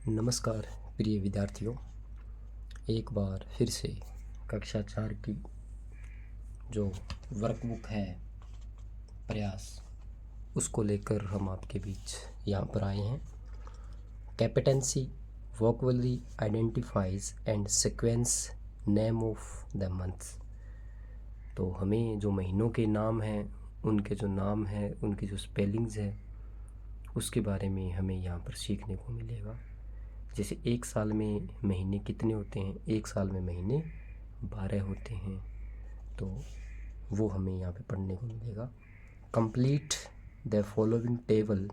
नमस्कार प्रिय विद्यार्थियों, एक बार फिर से कक्षा 4 की जो वर्कबुक है प्रयास, उसको लेकर हम आपके बीच यहाँ पर आए हैं। Competency vocabulary identifies and sequence name of the months. तो हमें जो महीनों के नाम हैं, उनके जो नाम हैं, उनकी जो स्पेलिंग्स हैं, उसके बारे में हमें यहाँ पर सीखने को मिलेगा। जैसे एक साल में महीने कितने होते हैं? एक साल में महीने 12 होते हैं, तो वो हमें यहाँ पे पढ़ने को मिलेगा। Complete the following table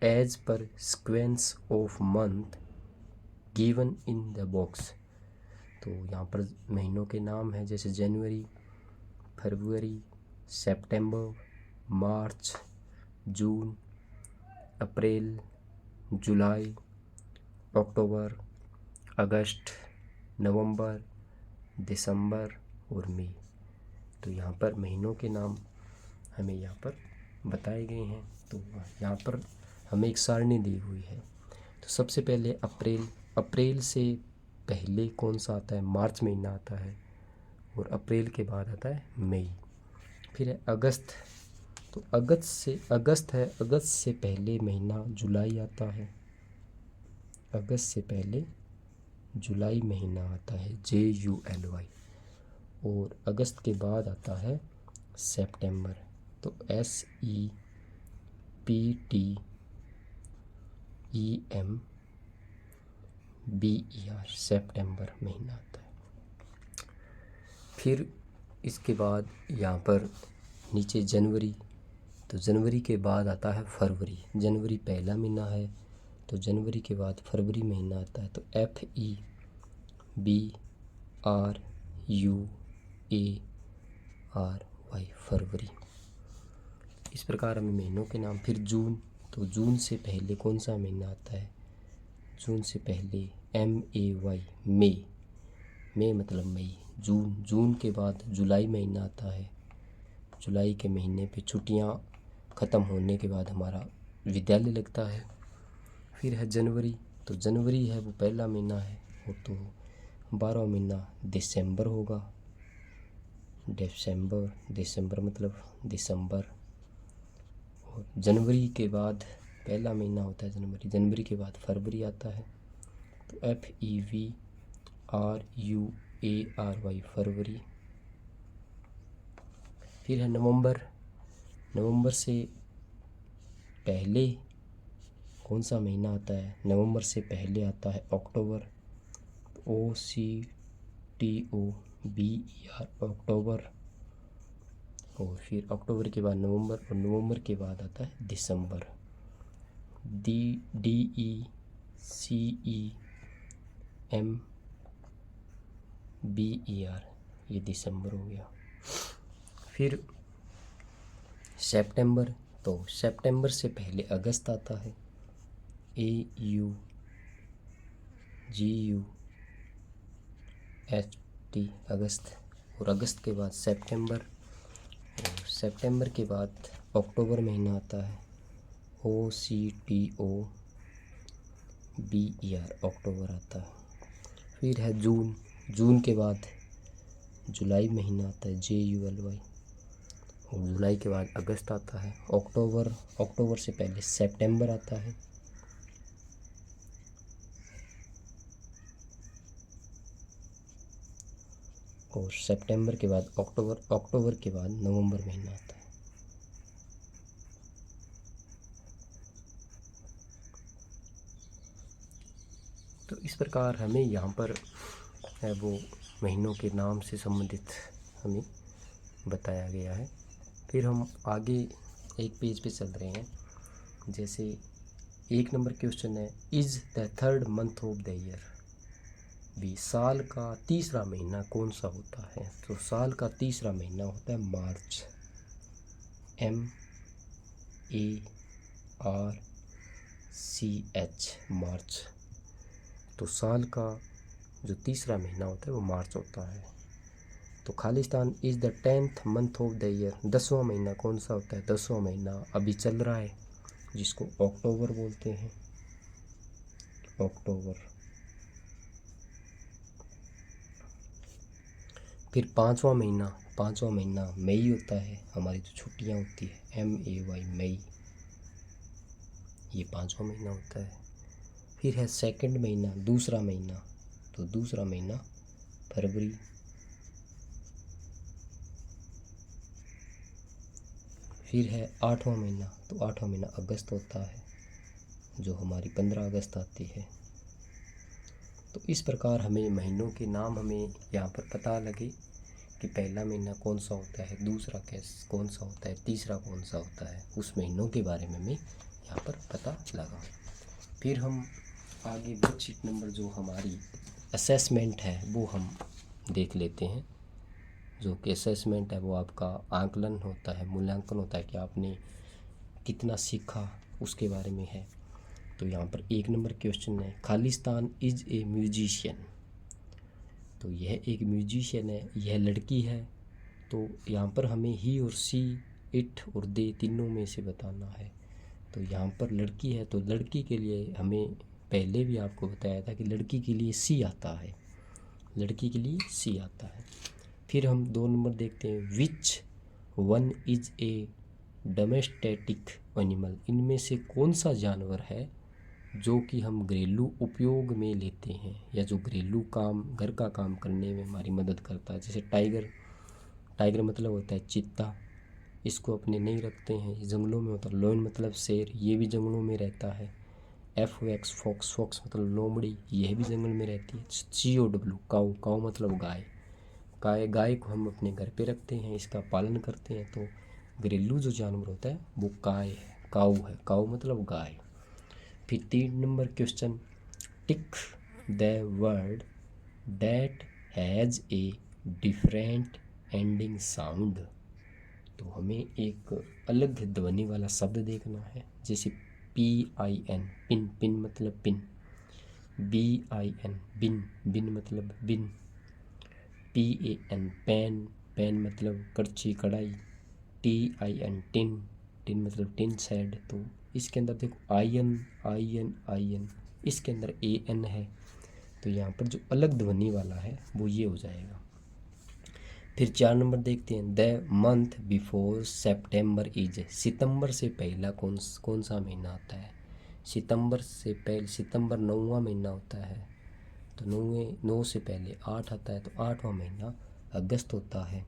as per sequence of month given in the box. तो यहाँ पर महीनों के नाम हैं, जैसे जनवरी, फरवरी, सितंबर, मार्च, जून, अप्रैल, जुलाई, अक्टूबर, अगस्त, नवंबर, दिसंबर और मई। तो यहाँ पर महीनों के नाम हमें यहाँ पर बताए गए हैं। तो यहाँ पर हमें एक सारणी दी हुई है। तो सबसे पहले अप्रैल। अप्रैल से पहले कौन सा आता है? मार्च महीना आता है, और अप्रैल के बाद आता है मई। फिर है अगस्त। तो अगस्त है, अगस्त से पहले महीना जुलाई आता है। अगस्त से पहले जुलाई महीना आता है, JULY। और अगस्त के बाद आता है सितंबर। तो SEPTEMBER, सितंबर महीना आता है। फिर इसके बाद यहाँ पर नीचे जनवरी। तो जनवरी के बाद आता है फरवरी। जनवरी पहला महीना है, तो जनवरी के बाद फरवरी महीना आता है। तो FEBRUARY, फरवरी। इस प्रकार हमें महीनों के नाम। फिर जून। तो जून से पहले कौन सा महीना आता है? जून से पहले MAY, मई। मई मतलब मई, जून। जून के बाद जुलाई महीना आता है। जुलाई के महीने पे छुट्टियाँ ख़त्म होने के बाद हमारा विद्यालय लगता है। फिर है जनवरी। तो जनवरी है वो पहला महीना है, वो तो 12वां महीना दिसंबर होगा। दिसंबर मतलब दिसंबर। और जनवरी के बाद पहला महीना होता है जनवरी। जनवरी के बाद फरवरी आता है, तो FEVRUARY, फरवरी। फिर है नवंबर। नवंबर से पहले कौन सा महीना आता है? नवंबर से पहले आता है अक्टूबर। OCTOBER, अक्टूबर। और फिर अक्टूबर के बाद नवंबर, और नवंबर के बाद आता है दिसंबर। DECEMBER, ये दिसंबर हो गया। फिर सितंबर। तो सितंबर से पहले अगस्त आता है, AUGUST, अगस्त। और अगस्त के बाद सितंबर। और सितंबर के बाद अक्टूबर महीना आता है, OCTOBER, अक्टूबर आता है। फिर है जून। जून के बाद जुलाई महीना आता है, JULY। और जुलाई के बाद अगस्त आता है। अक्टूबर से पहले सितंबर आता है। और सितंबर के बाद अक्टूबर के बाद नवंबर महीना आता है। तो इस प्रकार हमें यहाँ पर है वो महीनों के नाम से संबंधित हमें बताया गया है। फिर हम आगे एक पेज पे चल रहे हैं। जैसे 1 नंबर क्वेश्चन है, is the third month of the year भी। साल का तीसरा महीना कौन सा होता है? तो साल का तीसरा महीना होता है मार्च, MARCH, मार्च। तो साल का जो तीसरा महीना होता है वो मार्च होता है। तो Khalistan is the 10th month of the year. 10वां महीना कौन सा होता है? 10वां महीना अभी चल रहा है, जिसको अक्टूबर बोलते हैं। अक्टूबर। फिर पाँचवा महीना मई होता है, हमारी जो छुट्टियाँ होती है MAY मई, ये पाँचवा महीना होता है। फिर है सेकंड महीना, दूसरा महीना, तो दूसरा महीना फरवरी। फिर है आठवां महीना, तो आठवां महीना अगस्त होता है, जो हमारी 15 अगस्त आती है। तो इस प्रकार हमें महीनों के नाम हमें यहाँ पर पता लगे कि पहला महीना कौन सा होता है, दूसरा कौन सा होता है, तीसरा कौन सा होता है, उस महीनों के बारे में हमें यहाँ पर पता लगा। फिर हम आगे वर्कशीट नंबर जो हमारी असेसमेंट है वो हम देख लेते हैं। जो कि असेसमेंट है वो आपका आकलन होता है, मूल्यांकन होता है कि आपने कितना सीखा उसके बारे में है। तो यहाँ पर 1 नंबर क्वेश्चन है, खालिस्तान इज ए म्यूजिशियन। तो यह एक म्यूजिशियन है, यह लड़की है। तो यहाँ पर हमें ही और सी, इट और दे तीनों में से बताना है। तो यहाँ पर लड़की है, तो लड़की के लिए हमें पहले भी आपको बताया था कि लड़की के लिए सी आता है, लड़की के लिए सी आता है। फिर हम 2 नंबर देखते हैं, which one is a domestic animal. इनमें से कौन सा जानवर है जो कि हम घरेलू उपयोग में लेते हैं, या जो घरेलू काम, घर का काम करने में हमारी मदद करता है। जैसे टाइगर मतलब होता है चीता, इसको अपने नहीं रखते हैं, ये जंगलों में होता है। लोन मतलब शेर, ये भी जंगलों में रहता है। FOX फॉक्स मतलब लोमड़ी, यह भी जंगल में रहती है। COW काऊ मतलब गाय को हम अपने घर पे रखते हैं, इसका पालन करते हैं। तो घरेलू जो जानवर होता है वो काऊ मतलब गाय। फिर 3 number question, tick the word that has a different ending sound. तो हमें एक अलग ध्वनि वाला शब्द देखना है। जैसे PIN पिन मतलब पिन, BIN बिन मतलब बिन, PAN पैन मतलब कड़छी कढ़ाई, TIN टिन मतलब टिन शेड। तो इसके अंदर देखो आयन, इसके अंदर AN है। तो यहाँ पर जो अलग ध्वनि वाला है वो ये हो जाएगा। फिर 4 नंबर देखते हैं, the month before September is. सितंबर से पहला कौन सा महीना आता है। सितंबर से पहले, सितंबर 9वां महीना होता है। तो 9 से पहले 8 आता है, तो 8वां महीना अगस्त होता है।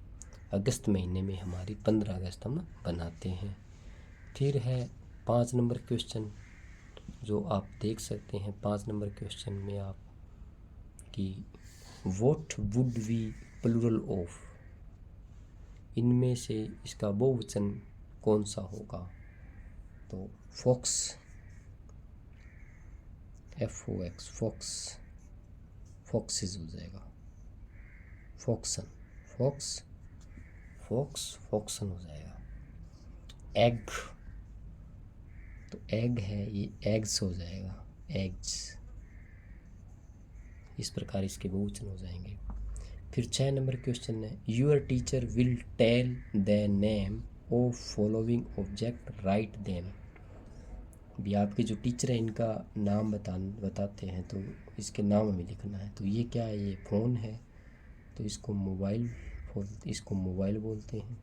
अगस्त महीने में हमारी 15 अगस्त हम बनाते हैं। फिर है 5 नंबर क्वेश्चन, जो आप देख सकते हैं 5 नंबर क्वेश्चन में आप कि what would we plural of. इनमें से इसका बहुवचन कौन सा होगा। तो फॉक्स, FOX फॉक्सेस हो जाएगा। फॉक्सन हो जाएगा। एग, तो एग है, ये एग्स हो जाएगा, एग्स। इस प्रकार इसके बहुवचन हो जाएंगे। फिर 6 नंबर क्वेश्चन है, your teacher will tell the name of following object, write them. भी आपके जो टीचर है इनका नाम बताते हैं, तो इसके नाम हमें लिखना है। तो ये क्या है, ये फ़ोन है, तो इसको मोबाइल बोलते हैं,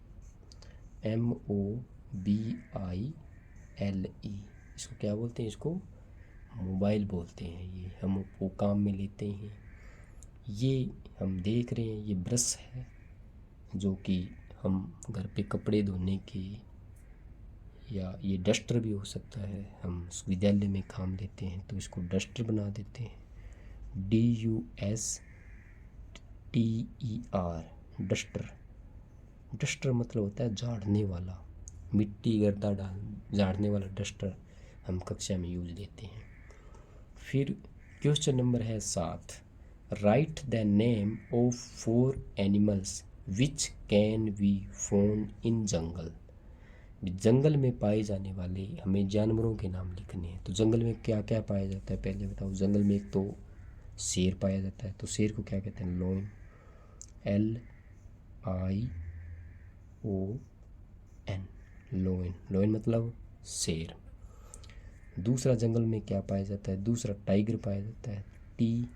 MOBILE। इसको क्या बोलते हैं, इसको मोबाइल बोलते हैं। ये हम वो काम में लेते हैं। ये हम देख रहे हैं, ये ब्रश है जो कि हम घर पे कपड़े धोने के, या ये डस्टर भी हो सकता है, हम विद्यालय में काम देते हैं तो इसको डस्टर बना देते हैं, DUSTER डस्टर मतलब होता है झाड़ने वाला, मिट्टी गर्दा झाड़ने वाला डस्टर हम कक्षा में यूज लेते हैं। फिर क्वेश्चन नंबर है 7, write the name of 4 animals which can be found in jungle. जंगल में पाए जाने वाले हमें जानवरों के नाम लिखने हैं। तो जंगल में क्या क्या पाया जाता है पहले बताओ। जंगल में एक तो शेर पाया जाता है, तो शेर को क्या कहते हैं, लोइन, LION, लोइन मतलब शेर। दूसरा जंगल में क्या पाया जाता है? दूसरा टाइगर पाया जाता है, TIGER,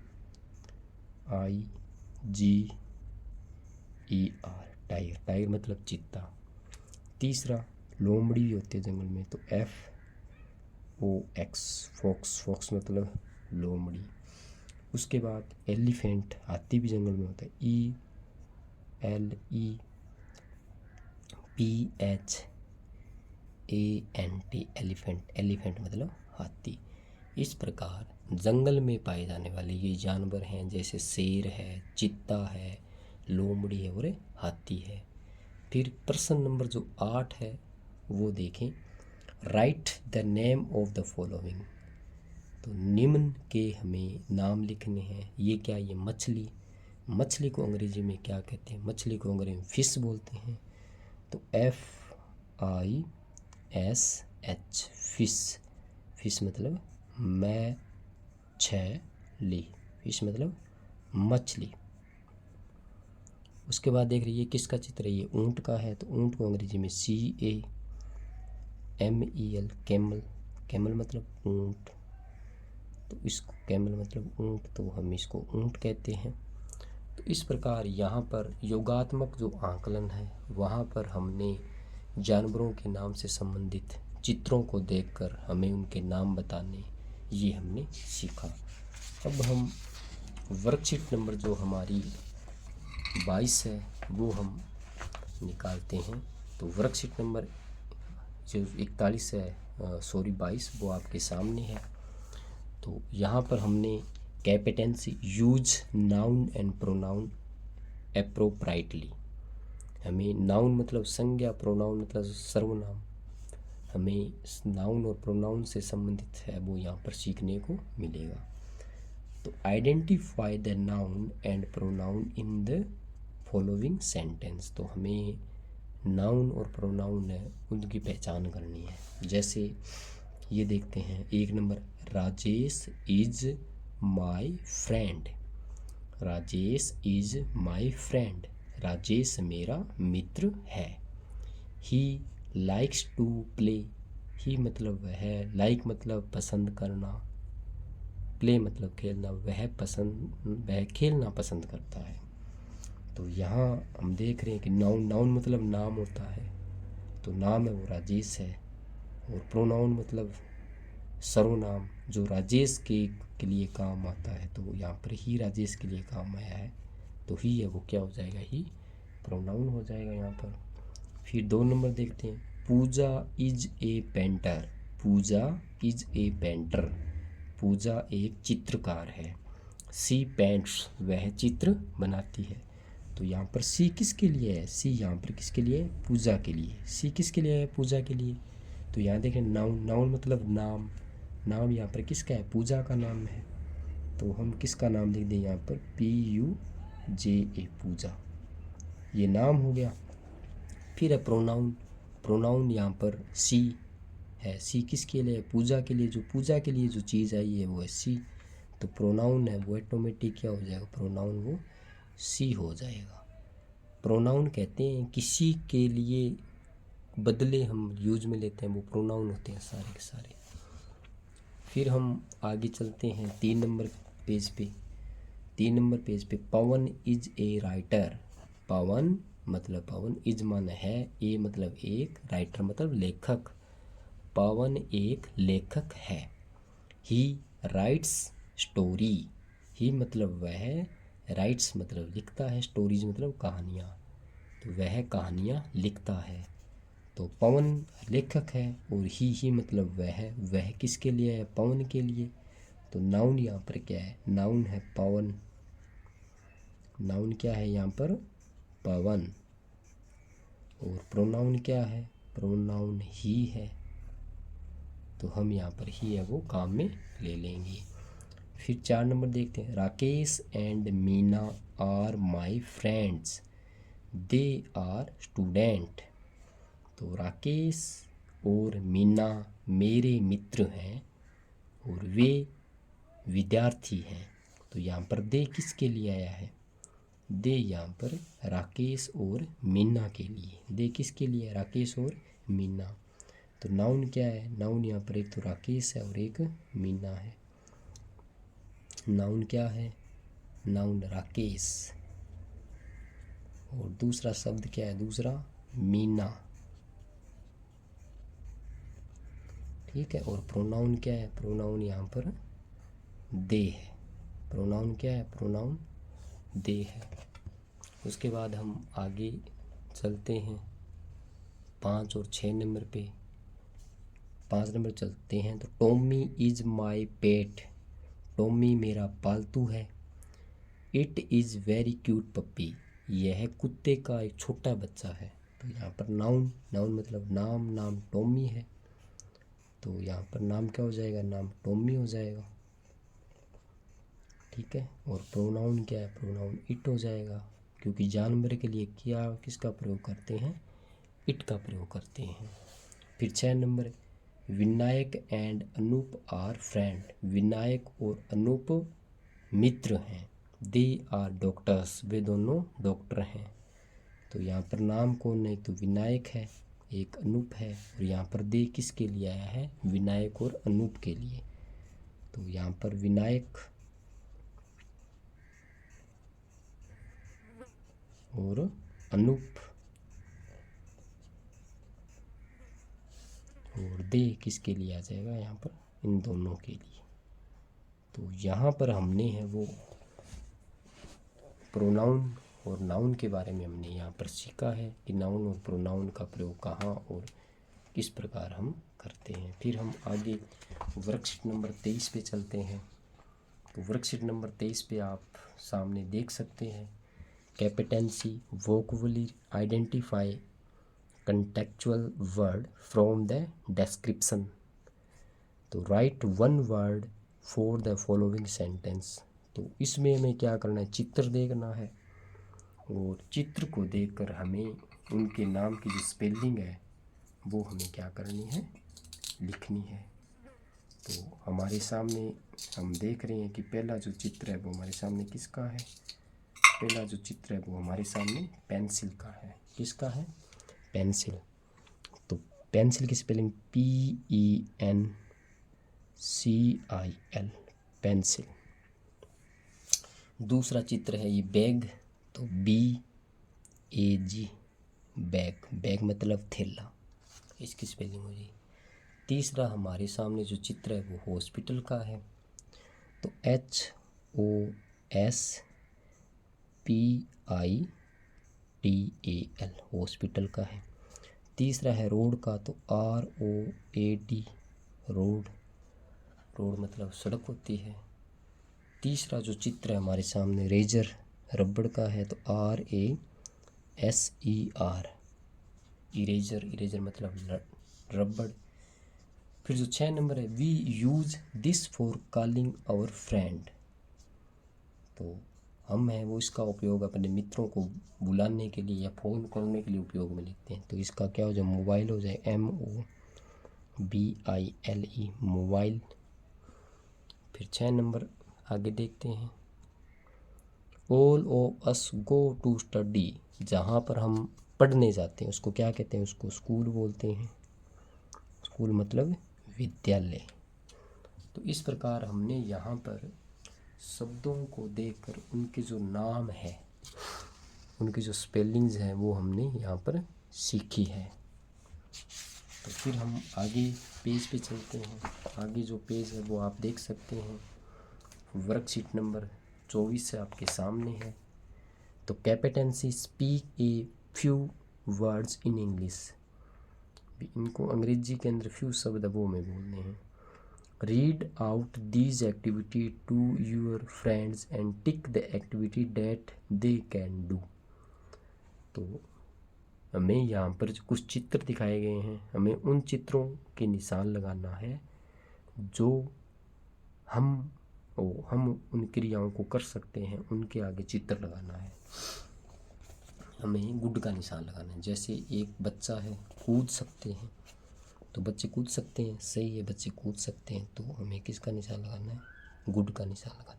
टाइगर, टाइगर मतलब चीता। तीसरा लोमड़ी भी होती है जंगल में, तो FOX, फॉक्स, फॉक्स मतलब लोमड़ी। उसके बाद एलिफेंट, हाथी भी जंगल में होता है, ELEPHANT, एलिफेंट, एलिफेंट मतलब हाथी। इस प्रकार जंगल में पाए जाने वाले ये जानवर हैं, जैसे शेर है, चीता है, लोमड़ी है और हाथी है। फिर प्रश्न नंबर जो 8 है वो देखें, right the name of the following. तो निम्न के हमें नाम लिखने हैं। ये क्या, ये मछली, मछली को अंग्रेजी में क्या कहते हैं? मछली को अंग्रेजी में फिश बोलते हैं, तो FISH, फिश, फिश मतलब मछली, फिश मतलब मछली। उसके बाद देख रही है किसका चित्र है? ये ऊंट का है, तो ऊंट को अंग्रेजी में CAMEL, कैमल, कैमल मतलब ऊंट, तो इसको कैमल मतलब ऊंट, तो हम इसको ऊंट कहते हैं। तो इस प्रकार यहाँ पर योगात्मक जो आकलन है वहाँ पर हमने जानवरों के नाम से संबंधित चित्रों को देखकर हमें उनके नाम बताने, ये हमने सीखा। अब हम वर्कशीट नंबर जो हमारी 22 है वो हम निकालते हैं। तो वर्कशीट नंबर जो 41 है, 22, वो आपके सामने है। तो यहाँ पर हमने कैपेटेंसी, यूज नाउन एंड प्रोनाउन एप्रोप्राइटली, हमें नाउन मतलब संज्ञा, प्रोनाउन मतलब सर्वनाम, हमें नाउन और प्रोनाउन से संबंधित है वो यहाँ पर सीखने को मिलेगा। तो identify the noun and pronoun in the following sentence. तो हमें नाउन और प्रोनाउन है उनकी पहचान करनी है। जैसे ये देखते हैं, 1 number, Rajesh is my friend, Rajesh is my friend, Rajesh मेरा मित्र है। ही लाइक्स टू प्ले, ही मतलब वह, लाइक मतलब पसंद करना, प्ले मतलब खेलना, वह खेलना पसंद करता है। तो यहाँ हम देख रहे हैं कि नाउन, नाउन मतलब नाम होता है, तो नाम है वो राजेश है, और प्रोनाउन मतलब सर्वनाम जो राजेश के लिए काम आता है, तो यहाँ पर ही राजेश के लिए काम आया है, तो ही है वो क्या हो जाएगा? ही प्रोनाउन हो जाएगा यहाँ पर। फिर 2 नंबर देखते हैं, Pooja is a painter, Pooja is a painter, Pooja एक चित्रकार है। सी पेंट्स, वह चित्र बनाती है। तो यहाँ पर सी किसके लिए है? सी यहाँ पर किसके लिए है? पूजा के लिए। सी किसके लिए है? पूजा के लिए। तो यहाँ देखें, नाउन, नाउन मतलब नाम, नाम यहाँ पर किसका है? पूजा का नाम है, तो हम किसका नाम लिख दें यहाँ पर? PUJA, पूजा, ये नाम हो गया। फिर है प्रोनाउन, प्रोनाउन यहाँ पर सी है, सी किसके लिए? पूजा के लिए, जो पूजा के लिए जो चीज़ आई है वो है सी, तो प्रोनाउन है वो ऑटोमेटिक क्या हो जाएगा? प्रोनाउन वो सी हो जाएगा। प्रोनाउन कहते हैं किसी के लिए बदले हम यूज में लेते हैं, वो प्रोनाउन होते हैं सारे के सारे। फिर हम आगे चलते हैं 3 नंबर पेज पे। 3 नंबर पेज पे, पवन इज ए राइटर, पवन मतलब पवन, इज मन है, ए मतलब एक, राइटर मतलब लेखक, पवन एक लेखक है। ही राइट्स स्टोरी, ही मतलब वह, राइट्स मतलब लिखता है, स्टोरीज मतलब कहानियाँ, तो वह कहानियाँ लिखता है। तो पवन लेखक है, और ही मतलब वह किसके लिए है? पवन के लिए। तो नाउन यहाँ पर क्या है? नाउन है पवन, नाउन क्या है यहाँ पर? पवन। और प्रोनाउन क्या है? प्रोनाउन ही है, तो हम यहाँ पर ही है वो काम में ले लेंगे। फिर 4 नंबर देखते हैं, Rakesh and Meena are my friends, they are student. तो राकेश और मीना मेरे मित्र हैं और वे विद्यार्थी हैं। तो यहाँ पर दे किसके लिए आया है? दे यहाँ पर राकेश और मीना के लिए। दे किसके लिए? राकेश और मीना। तो नाउन क्या है? नाउन यहाँ पर एक तो राकेश है और एक मीना है। नाउन क्या है? नाउन राकेश, और दूसरा शब्द क्या है? दूसरा मीना, ठीक है। और प्रोनाउन क्या है? प्रोनाउन यहाँ पर दे है। प्रोनाउन क्या है? प्रोनाउन दे है। उसके बाद हम आगे चलते हैं 5 और 6 नंबर पे। 5 नंबर चलते हैं। तो Tommy is my pet, Tommy मेरा पालतू है। इट इज़ वेरी क्यूट पप्पी, यह कुत्ते का एक छोटा बच्चा है। तो यहाँ पर नाउन, नाउन मतलब नाम, नाम टॉमी है, तो यहाँ पर नाम क्या हो जाएगा? नाम टॉमी हो जाएगा, ठीक है। और प्रोनाउन क्या है? प्रोनाउन इट हो जाएगा, क्योंकि जानवर के लिए क्या किसका प्रयोग करते हैं? इट का प्रयोग करते हैं। फिर 6 number, Vinayak and Anoop are friend, Vinayak और अनूप मित्र हैं। दे आर डॉक्टर्स, वे दोनों डॉक्टर हैं। तो यहाँ पर नाम कौन है? तो विनायक है, एक अनूप है, और यहाँ पर दे किसके लिए आया है? विनायक और अनूप के लिए। तो यहाँ पर विनायक और अनूप और दे किसके लिए आ जाएगा? यहाँ पर इन दोनों के लिए। तो यहाँ पर हमने है वो प्रोनाउन और नाउन के बारे में हमने यहाँ पर सीखा है कि नाउन और प्रोनाउन का प्रयोग कहाँ और किस प्रकार हम करते हैं। फिर हम आगे वर्कशीट नंबर 23 पे चलते हैं। तो वर्कशीट नंबर 23 पे आप सामने देख सकते हैं competency, vocabulary, identify contextual word from the description। तो write one word for the following sentence. तो इसमें हमें क्या करना है? चित्र देखना है, और चित्र को देखकर हमें उनके नाम की जो स्पेलिंग है वो हमें क्या करनी है? लिखनी है। तो हमारे सामने हम देख रहे हैं कि पहला जो चित्र है वो हमारे सामने किसका है? पहला जो चित्र है वो हमारे सामने पेंसिल का है। किसका है? पेंसिल। तो पेंसिल की स्पेलिंग PENCIL, पेंसिल। दूसरा चित्र है ये बैग, तो BAG, बैग, बैग मतलब थैला, इसकी स्पेलिंग हो जाएगी। तीसरा हमारे सामने जो चित्र है वो हॉस्पिटल का है, तो HOSPITAL, हॉस्पिटल का है। तीसरा है रोड का, तो ROAD, रोड, रोड मतलब सड़क होती है। तीसरा जो चित्र है हमारे सामने रेजर, रबड़ का है, तो RASER, इरेजर, इरेजर मतलब रबड़। फिर जो 6 नंबर है, we use this for calling our friend, तो हम हैं वो इसका उपयोग अपने मित्रों को बुलाने के लिए या फ़ोन करने के लिए उपयोग में लेते हैं। तो इसका क्या हो जाए? मोबाइल हो जाए, MOBILE, मोबाइल। फिर 6 नंबर आगे देखते हैं, all of us go to study, जहाँ पर हम पढ़ने जाते हैं उसको क्या कहते हैं? उसको स्कूल बोलते हैं। स्कूल मतलब विद्यालय। तो इस प्रकार हमने यहाँ पर शब्दों को देखकर उनके जो नाम है, उनकी जो स्पेलिंग्स हैं वो हमने यहाँ पर सीखी है। तो फिर हम आगे पेज पे चलते हैं। आगे जो पेज है वो आप देख सकते हैं, वर्कशीट नंबर 24 से आपके सामने है। तो competency, speak a few words in English, इनको अंग्रेजी के अंदर फ्यू शब्द वो में बोलने हैं। Read out these activity to your friends and tick the activity that they can do. तो हमें यहाँ पर जो कुछ चित्र दिखाए गए हैं, हमें उन चित्रों के निशान लगाना है जो हम उन क्रियाओं को कर सकते हैं, उनके आगे चित्र लगाना है। हमें गुड का निशान लगाना है। जैसे एक बच्चा है, कूद सकते हैं, तो बच्चे कूद सकते हैं, सही है, बच्चे कूद सकते हैं, तो हमें किसका निशान लगाना है? गुड का निशान लगाना है।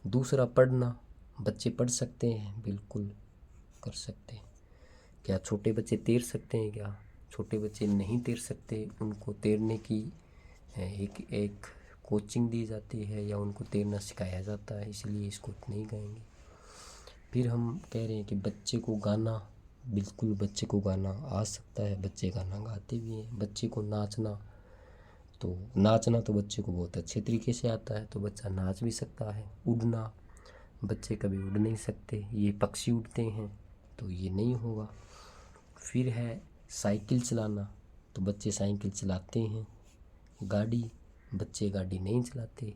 दूसरा पढ़ना, बच्चे पढ़ सकते हैं, बिल्कुल कर सकते हैं। क्या छोटे बच्चे तैर सकते हैं? क्या छोटे बच्चे नहीं तैर सकते, उनको तैरने की एक कोचिंग दी जाती है या उनको तैरना सिखाया जाता है, इसलिए इसको नहीं कहेंगे। फिर हम कह रहे हैं कि बच्चे को गाना, बिल्कुल बच्चे को गाना आ सकता है, बच्चे गाना गाते भी हैं। बच्चे को नाचना, तो नाचना तो बच्चे को बहुत अच्छे तरीके से आता है, तो बच्चा नाच भी सकता है। उड़ना, बच्चे कभी उड़ नहीं सकते, ये पक्षी उड़ते हैं तो ये नहीं होगा। फिर है साइकिल चलाना, तो बच्चे साइकिल चलाते हैं। गाड़ी, बच्चे गाड़ी नहीं चलाते।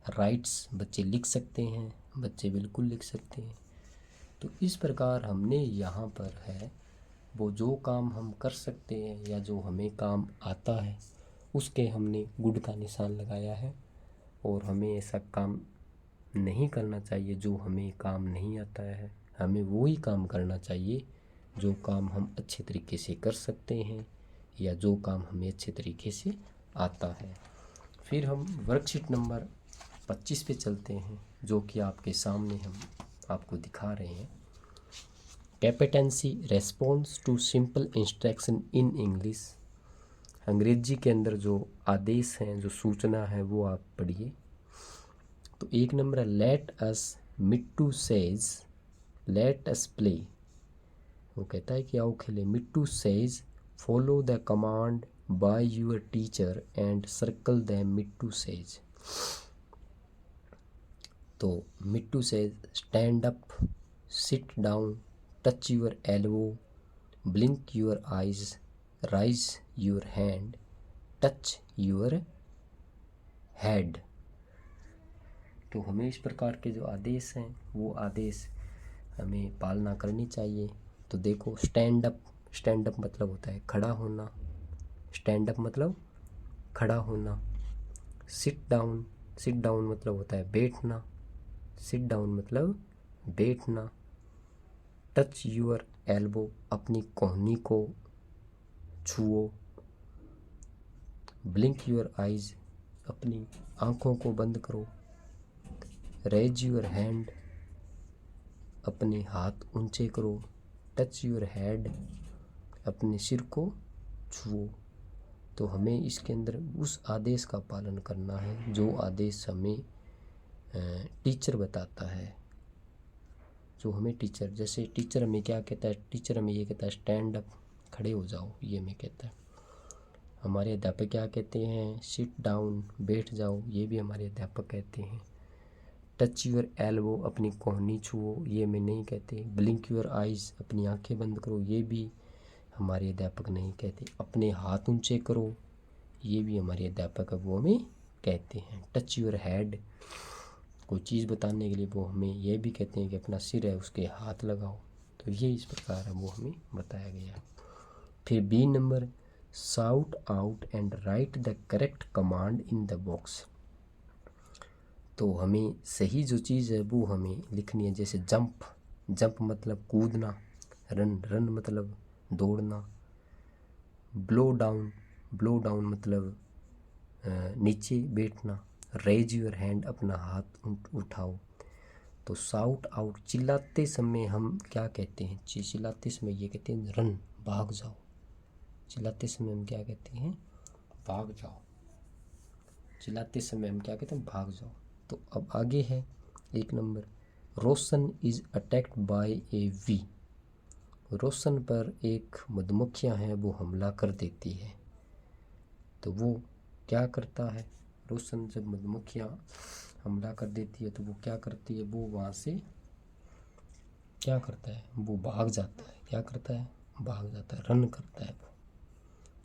राइट्स, बच्चे लिख सकते हैं, बच्चे बिल्कुल लिख सकते हैं। तो इस प्रकार हमने यहाँ पर है वो जो काम हम कर सकते हैं या जो हमें काम आता है उसके हमने गुड का निशान लगाया है, और हमें ऐसा काम नहीं करना चाहिए जो हमें काम नहीं आता है। हमें वो ही काम करना चाहिए जो काम हम अच्छे तरीके से कर सकते हैं या जो काम हमें अच्छे तरीके से आता है। फिर हम वर्कशीट नंबर 25 पे चलते हैं, जो कि आपके सामने हम आपको दिखा रहे हैं। Competency response to simple instruction in English. अंग्रेजी के अंदर जो आदेश हैं, जो सूचना है, वो आप पढ़िए। तो एक नंबर है let us, Mittu says let us play. वो कहता है कि आओ खेले। Mittu says follow the command by your teacher and circle the Mittu says. तो Mittu says stand up, sit down, touch your elbow, blink your eyes, raise your hand, touch your head. तो हमें इस प्रकार के जो आदेश हैं वो आदेश हमें पालना करनी चाहिए। तो देखो, स्टैंड अप, स्टैंड अप मतलब होता है खड़ा होना, स्टैंड अप मतलब खड़ा होना। सिट डाउन, सिट डाउन मतलब होता है बैठना, सिट डाउन मतलब बैठना। टच यूर एल्बो, अपनी कोहनी को छुओ। ब्लिंक यूर आइज, अपनी आँखों को बंद करो। रेज यूर हैंड, अपने हाथ ऊंचे करो। टच यूर हेड, अपने सिर को छुओ। तो हमें इसके अंदर उस आदेश का पालन करना है जो आदेश हमें टीचर बताता है, जो हमें टीचर, जैसे टीचर हमें क्या कहता है, टीचर हमें ये कहता है स्टैंड अप, खड़े हो जाओ, ये हमें कहता है। हमारे अध्यापक क्या कहते हैं, सिट डाउन, बैठ जाओ, ये भी हमारे अध्यापक कहते हैं। टच यूर एल्बो, अपनी कोहनी छुओ, ये हमें नहीं कहते। ब्लिंक यूर आइज़, अपनी आंखें बंद करो, ये भी हमारे अध्यापक नहीं कहते। अपने हाथ ऊंचे करो, ये भी हमारे अध्यापक है वो हमें कहते हैं। टच यूर हेड, कोई चीज़ बताने के लिए वो हमें ये भी कहते हैं कि अपना सिर है उसके हाथ लगाओ। तो ये इस प्रकार है वो हमें बताया गया। फिर B number, shout out and write the correct command in the box. तो हमें सही जो चीज़ है वो हमें लिखनी है। जैसे जंप, जंप मतलब कूदना। रन, रन मतलब दौड़ना। ब्लो डाउन, ब्लो डाउन मतलब नीचे बैठना। रेज योर हैंड, अपना हाथ उठाओ। तो शाउट आउट, चिल्लाते समय हम क्या कहते हैं, चिल्लाते समय ये कहते हैं रन, भाग जाओ। चिल्लाते समय हम क्या कहते हैं, भाग जाओ। चिल्लाते समय हम क्या कहते हैं, भाग जाओ। तो अब आगे है एक number, Roshan is attacked by a bee. Roshan पर एक मधुमक्खियाँ हैं वो हमला कर देती है। तो वो क्या करता है, रोशन जब मधुमक्खियाँ हमला कर देती है तो वो क्या करती है, वो वहाँ से क्या करता है, वो भाग जाता है। क्या करता है, भाग जाता है, रन करता है वो।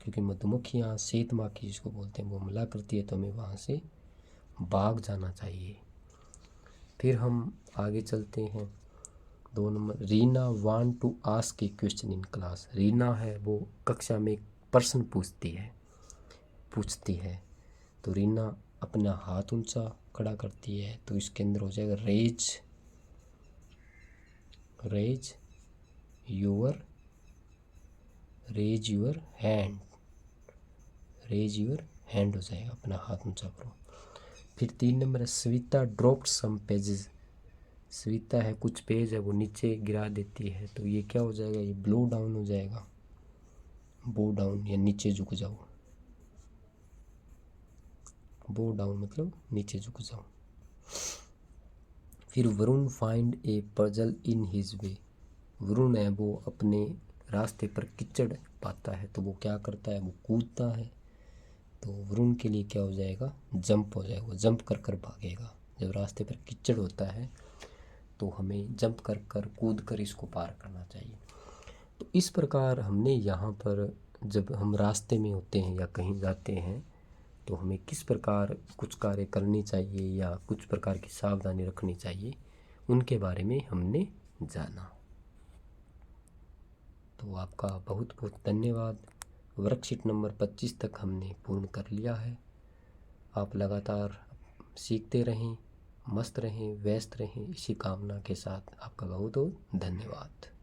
क्योंकि मधुमक्खियाँ श्वेत माखी जिसको बोलते हैं वो हमला करती है, तो हमें वहाँ से भाग जाना चाहिए। फिर हम आगे चलते हैं 2 number, Reena want to ask a question in class. Reena है वो कक्षा में एक प्रश्न पूछती है। तो रीना अपना हाथ ऊंचा खड़ा करती है, तो इसके अंदर हो जाएगा raise your hand, raise your hand हो जाएगा, अपना हाथ ऊंचा करो। फिर 3 नंबर है, Savita dropped some pages. Savita है कुछ पेज है वो नीचे गिरा देती है, तो ये क्या हो जाएगा, ये ब्लो डाउन हो जाएगा। बो डाउन या नीचे झुक जाओ। बो डाउन मतलब नीचे झुक जाओ। फिर Varun find A puzzle in his way. Varun है वो अपने रास्ते पर कीचड़ पाता है तो वो क्या करता है, वो कूदता है। तो वरुण के लिए क्या हो जाएगा, जंप हो जाएगा, वो जंप कर कर भागेगा। जब रास्ते पर कीचड़ होता है तो हमें जंप कर कर कूद कर इसको पार करना चाहिए। तो इस प्रकार हमने यहाँ पर जब हम रास्ते में होते हैं या कहीं जाते हैं तो हमें किस प्रकार कुछ कार्य करनी चाहिए या कुछ प्रकार की सावधानी रखनी चाहिए, उनके बारे में हमने जाना। तो आपका बहुत बहुत धन्यवाद। वर्कशीट नंबर 25 तक हमने पूर्ण कर लिया है। आप लगातार सीखते रहें, मस्त रहें, व्यस्त रहें, इसी कामना के साथ आपका बहुत बहुत धन्यवाद।